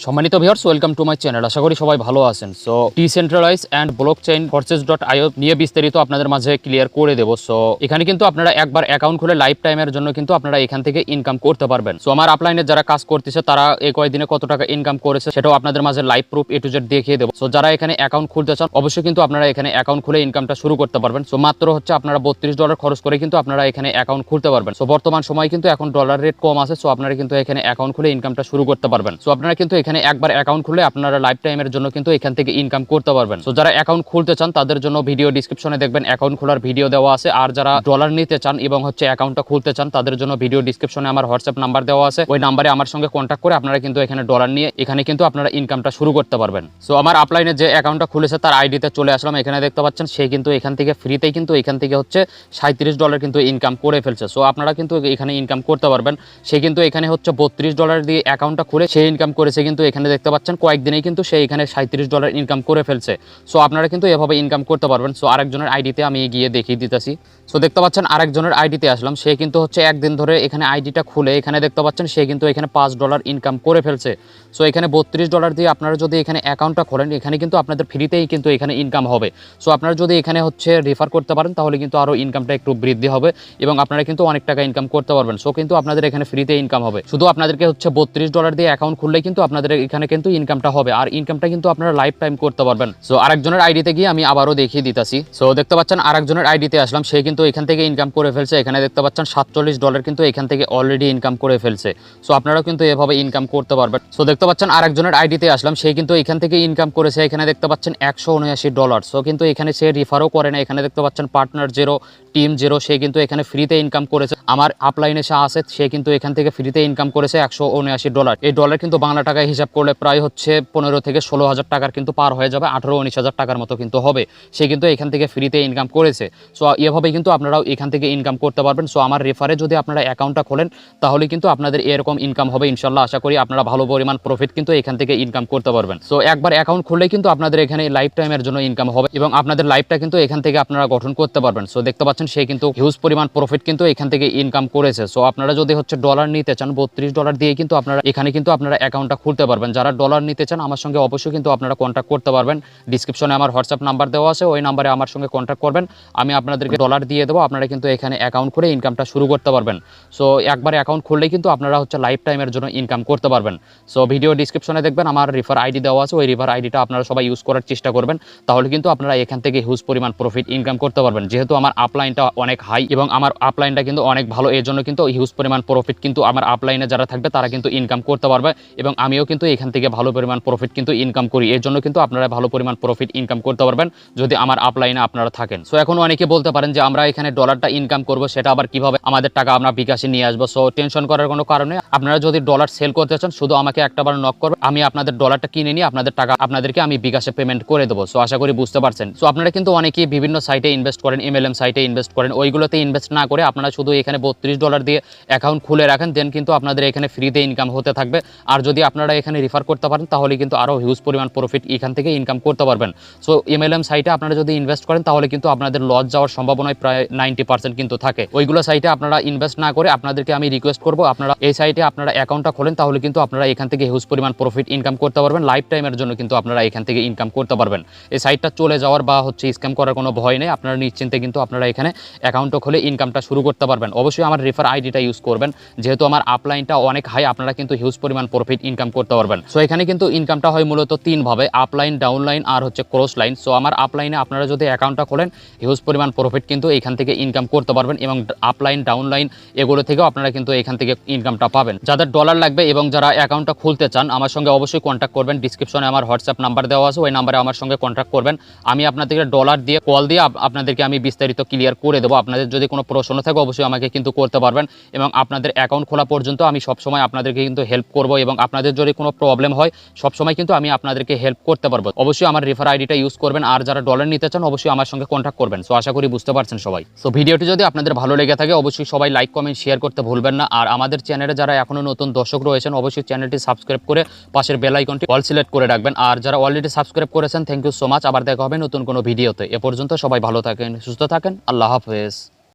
সম্মানিত viewers, welcome to my channel. আশা করি সবাই ভালো আছেন। So decentralise and blockchain Forsage.io নিয়ে বিস্তারিত আপনাদের মাঝে ক্লিয়ার করে দেবো। সো এখানে কিন্তু আপনারা একবার অ্যাকাউন্ট খুলে লাইফ টাইমের জন্য কিন্তু আপনারা এখান থেকে ইনকাম করতে পারবেন। সো আমার আপলাইনে যারা কাজ করতেছে তারা এই কয়েকদিনে কত টাকা ইনকাম করেছে সেটাও আপনাদের মাঝে live proof A to Z দেখিয়ে দেবো। সো যারা এখানে অ্যাকাউন্ট খুলতে চান অবশ্যই কিন্তু আপনারা এখানে অ্যাকাউন্ট খুলে ইনকামটা শুরু করতে পারবেন। সো মাত্র হচ্ছে আপনারা $32 খরচ করে কিন্তু আপনারা এখানে অ্যাকাউন্ট খুলতে পারবেন। সো বর্তমান সময় কিন্তু এখন ডলার রেট কম আছে। সো আপনারা কিন্তু এখানে অ্যাকাউন্ট খুলে ইনকামটা শুরু করতে পারবেন। সো আপনারা কিন্তু এখানে একবার অ্যাকাউন্ট খুলে আপনারা লাইফ টাইমের জন্য কিন্তু এখান থেকে ইনকাম করতে পারবেন। সো যারা অ্যাকাউন্ট খুলতে চান তাদের জন্য ভিডিও ডিসক্রিপশনে দেখবেন অ্যাকাউন্ট খোলার ভিডিও দেওয়া আছে। আর যারা ডলার নিতে চান এবং হচ্ছে অ্যাকাউন্টটা খুলতে চান তাদের জন্য ভিডিও ডিসক্রিপশনে আমার হোয়াটসঅ্যাপ নাম্বার দেওয়া আছে। ওই নাম্বারে আমার সঙ্গে কন্ট্যাক্ট করে আপনারা কিন্তু এখানে ডলার নিয়ে এখানে কিন্তু আপনারা ইনকামটা শুরু করতে পারবেন। সো আমার আপলাইনে যে অ্যাকাউন্টটা খুলেছে তার আইডিতে চলে আসলাম। এখানে দেখতে পাচ্ছেন সে কিন্তু এখান থেকে ফ্রিতেই কিন্তু এখান থেকে হচ্ছে $37 কিন্তু ইনকাম করে ফেলছে। সো আপনারা কিন্তু এখানে ইনকাম করতে পারবেন। সে কিন্তু এখানে হচ্ছে $32 দিয়ে অ্যাকাউন্টটা খুলে সে ইনকাম করেছে কিন্তু এখানে দেখতে পাচ্ছেন কয়েকদিনেই কিন্তু সে এখানে $37 ইনকাম করে ফেলছে। সো আপনারা কিন্তু এভাবে ইনকাম করতে পারবেন। সো আরেকজনের আইডিতে আমি গিয়ে দেখিয়ে দিতেছি। সো দেখতে পাচ্ছেন আরেকজনের আইডিতে আসলাম। সে কিন্তু হচ্ছে একদিন ধরে এখানে আইডিটা খুলে এখানে দেখতে পাচ্ছেন সে কিন্তু এখানে $5 ইনকাম করে ফেলছে। সো এখানে $32 দিয়ে আপনারা যদি এখানে অ্যাকাউন্টটা খোলেন এখানে কিন্তু আপনাদের ফ্রিতেই কিন্তু এখানে ইনকাম হবে। সো আপনারা যদি এখানে হচ্ছে রেফার করতে পারেন তাহলে কিন্তু আরও ইনকামটা একটু বৃদ্ধি হবে এবং আপনারা কিন্তু অনেক টাকা ইনকাম করতে পারবেন। সো কিন্তু আপনাদের এখানে ফ্রিতে ইনকাম হবে। শুধু আপনাদেরকে হচ্ছে $32 দিয়ে অ্যাকাউন্ট খুললেই কিন্তু আপনাদের এখানে কিন্তু ইনকামটা হবে। আর ইনকামটা কিন্তু আপনারা লাইফ টাইম করতে পারবেন। সো আরেকজনের আইডিতে গিয়ে আমি আবারও দেখিয়ে দিতেছি। সো দেখতে পাচ্ছেন আরেকজনের আইডিতে আসলাম। সে কিন্তু এখান থেকে ইনকাম করে ফেলছে। এখানে দেখতে পাচ্ছেন $47 কিন্তু এখান থেকে অলরেডি ইনকাম করে ফেলছে। সো আপনারাও কিন্তু এভাবে ইনকাম করতে পারবেন। সো দেখতে পাচ্ছেন আরেকজনের আইডিতে আসলাম। সে কিন্তু এখান থেকে ইনকাম করেছে। এখানে দেখতে পাচ্ছেন $179। সো কিন্তু এখানে সে রিফারও করে না। এখানে দেখতে পাচ্ছেন পার্টনার জিরো, টিম জিরো। সে কিন্তু এখানে ফ্রিতে ইনকাম করেছে। আমার আপলাইনে সে আছে, সে কিন্তু এখান থেকে ফ্রিতে ইনকাম করেছে $179। এই ডলার কিন্তু বাংলা টাকায় হিসাব করলে প্রায় হচ্ছে 15 থেকে 16,000 টাকার কিন্তু পার হয়ে যাবে। 18-19,000 টাকার মতো কিন্তু হবে। সে কিন্তু এখান থেকে ফ্রিতে ইনকাম করেছে। সো এভাবে কিন্তু আপনারাও এখান থেকে ইনকাম করতে পারবেন। সো আমার রেফারে যদি আপনারা অ্যাকাউন্টটা খোলেন তাহলে কিন্তু আপনাদের এরকম ইনকাম হবে ইনশাল্লাহ। আশা করি আপনারা ভালো পরিমাণ প্রফিট কিন্তু এখান থেকে ইনকাম করতে পারবেন। সো একবার অ্যাকাউন্ট খুললেই কিন্তু আপনাদের এখানে লাইফ টাইমের জন্য ইনকাম হবে এবং আপনাদের লাইফটা কিন্তু এখান থেকে আপনারা গঠন করতে পারবেন। সো দেখতে পাচ্ছেন সে কিন্তু হিউজ পরিমাণ প্রফিট কিন্তু এখান থেকে ইনকাম করেছে। সো আপনারা যদি হচ্ছে ডলার নিতে চান $32 দিয়ে কিন্তু আপনারা এখানে কিন্তু আপনারা অ্যাকাউন্টটা খুলতে পারবেন। যারা ডলার নিতে চান আমার সঙ্গে অবশ্যই কিন্তু আপনারা কন্ট্যাক্ট করতে পারবেন। ডিসক্রিপশনে আমার হোয়াটসঅ্যাপ নাম্বার দেওয়া আছে। ওই নাম্বারে আমার সঙ্গে কন্ট্যাক্ট করবেন। আমি আপনাদেরকে ডলার দিয়ে দেবো। আপনারা কিন্তু এখানে অ্যাকাউন্ট খুলে ইনকামটা শুরু করতে পারবেন। সো একবার অ্যাকাউন্ট খুললেই কিন্তু আপনারা হচ্ছে লাইফ টাইমের জন্য ইনকাম করতে পারবেন। সো ভিডিও ডিসক্রিপশনে দেখবেন আমার রিফার আইডি দেওয়া আছে। ওই রিফার আইডিটা আপনারা সবাই ইউজ করার চেষ্টা করবেন। তাহলে কিন্তু আপনারা এখান থেকে হিউজ পরিমাণ প্রফিট ইনকাম করতে পারবেন। যেহেতু আমার আপলাইনটা অনেক হাই এবং আমার আপলাইনটা কিন্তু অনেক ভালো, এর জন্য কিন্তু হিউজ পরিমাণ প্রফিট কিন্তু আমার আপলাইনে যারা থাকবে তারা কিন্তু ইনকাম করতে পারবে এবং আমিও কিন্তু এখান থেকে ভালো পরিমাণ প্রফিট কিন্তু ইনকাম করি। এর জন্য কিন্তু আপনারা ভালো পরিমাণ প্রফিট ইনকাম করতে পারবেন যদি আমার আপলাইনে আপনারা থাকেন। সো এখন অনেকে বলতে পারেন যে আমরা এখানে ডলারটা ইনকাম করব, সেটা আবার কিভাবে আমাদের টাকা আমরা বিকাশে নিয়ে আসবো। সো টেনশন করার কোনো কারণে, আপনারা যদি ডলার সেল করতে চান শুধু আমাকে একটাবার নক করবেন, আমি আপনাদের ডলারটা কিনে নিয়ে আপনাদের টাকা আপনাদেরকে আমি বিকাশে পেমেন্ট করে দেবো। সো আশা করি বুঝতে পারছেন। সো আপনারা কিন্তু অনেকেই বিভিন্ন সাইটে ইনভেস্ট করেন, MLM সাইটে ইনভেস্ট করেন, ওইগুলোতে ইনভেস্ট না করে আপনারা শুধু এখানে $32 দিয়ে অ্যাকাউন্ট খুলে রাখেন, দেন কিন্তু আপনাদের এখানে ফ্রিতে ইনকাম হতে থাকবে। আর যদি আপনারা এখানে রেফার করতে পারেন তাহলে কিন্তু আরও হিউজ পরিমাণ প্রফিট এখান থেকে ইনকাম করতে পারবেন। সো MLM সাইটে আপনারা যদি ইনভেস্ট করেন তাহলে কিন্তু আপনাদের লস যাওয়ার সম্ভাবনায় প্রায় 90% কিন্তু থাকে। ওইগুলো সাইটে আপনারা ইনভেস্ট না করে আপনাদেরকে আমি রিকোয়েস্ট করবো আপনারা এই সাইটে আপনারা অ্যাকাউন্টটা খোলেন, তাহলে কিন্তু আপনারা এখান থেকে হিউজ পরিমাণ প্রফিট ইনকাম করতে পারবেন। লাইফ টাইমের জন্য কিন্তু আপনারা এখান থেকে ইনকাম করতে পারবেন। এই সাইটটা চলে যাওয়ার বা হচ্ছে স্ক্যাম করার কোনো ভয় নেই। আপনারা নিশ্চিন্তে কিন্তু আপনারা এখানে অ্যাকাউন্টটা খুলে ইনকামটা শুরু করতে পারবেন। অবশ্যই আমার রেফার আইডিটা ইউজ করবেন। যেহেতু আমার আপলাইনটা অনেক হাই, আপনারা কিন্তু হিউজ পরিমাণ প্রফিট ইনকাম করতে পারবেন। সো এখানে কিন্তু ইনকামটা হয় মূলত 3 ভাবে, আপলাইন, ডাউনলাইন আর হচ্ছে ক্রস লাইন। সো আমার আপলাইনে আপনারা যদি অ্যাকাউন্টটা খোলেন হিউজ পরিমাণ প্রফিট কিন্তু এখান থেকে ইনকাম করতে পারবেন এবং আপলাইন, ডাউনলাইন এগুলো থেকেও আপনারা কিন্তু এখান থেকে ইনকামটা পাবেন। যাদের ডলার লাগবে এবং যারা অ্যাকাউন্টটা খুলতে চান আমার সঙ্গে অবশ্যই কন্ট্যাক্ট করবেন। ডিসক্রিপশনে আমার হোয়াটসঅ্যাপ নাম্বার দেওয়া আছে। ওই নাম্বারে আমার সঙ্গে কন্ট্যাক্ট করবেন। আমি আপনাদেরকে ডলার দিয়ে কল দিয়ে আপনাদেরকে আমি বিস্তারিত ক্লিয়ার করে দেবো। আপনাদের যদি কোনো প্রশ্ন থাকে অবশ্যই আমাকে কিন্তু করতে পারবেন এবং আপনাদের অ্যাকাউন্ট খোলা পর্যন্ত আমি সবসময় আপনাদেরকে কিন্তু হেল্প করব এবং আপনাদের যদি কোনো প্রবলেম হয় সবসময় কিন্তু আমি আপনাদেরকে হেল্প করতে পারবো। অবশ্যই আমার রেফার আইডিটা ইউজ করবেন। আর যারা ডলার নিতে চান অবশ্যই আমার সঙ্গে কন্ট্যাক্ট করবেন। সো আশা করি বুঝতে পারছেন সবাই। সো ভিডিওটি যদি আপনাদের ভালো লেগে থাকে অবশ্যই সবাই লাইক, কমেন্ট, শেয়ার করতে ভুলবেন না। আর আমাদের চ্যানেলে যারা এখনো নতুন দর্শক রয়েছেন অবশ্যই চ্যানেলটি সাবস্ক্রাইব করে পাশের বেল আইকনটি অল সিলেক্ট করে রাখবেন। আর যারা অলরেডি সাবস্ক্রাইব করেছেন থ্যাংক ইউ সো মাচ। আবার দেখা হবে নতুন কোনো ভিডিওতে। এ পর্যন্ত সবাই ভালো থাকেন, সুস্থ থাকেন। আল্লাহ হাফেজ।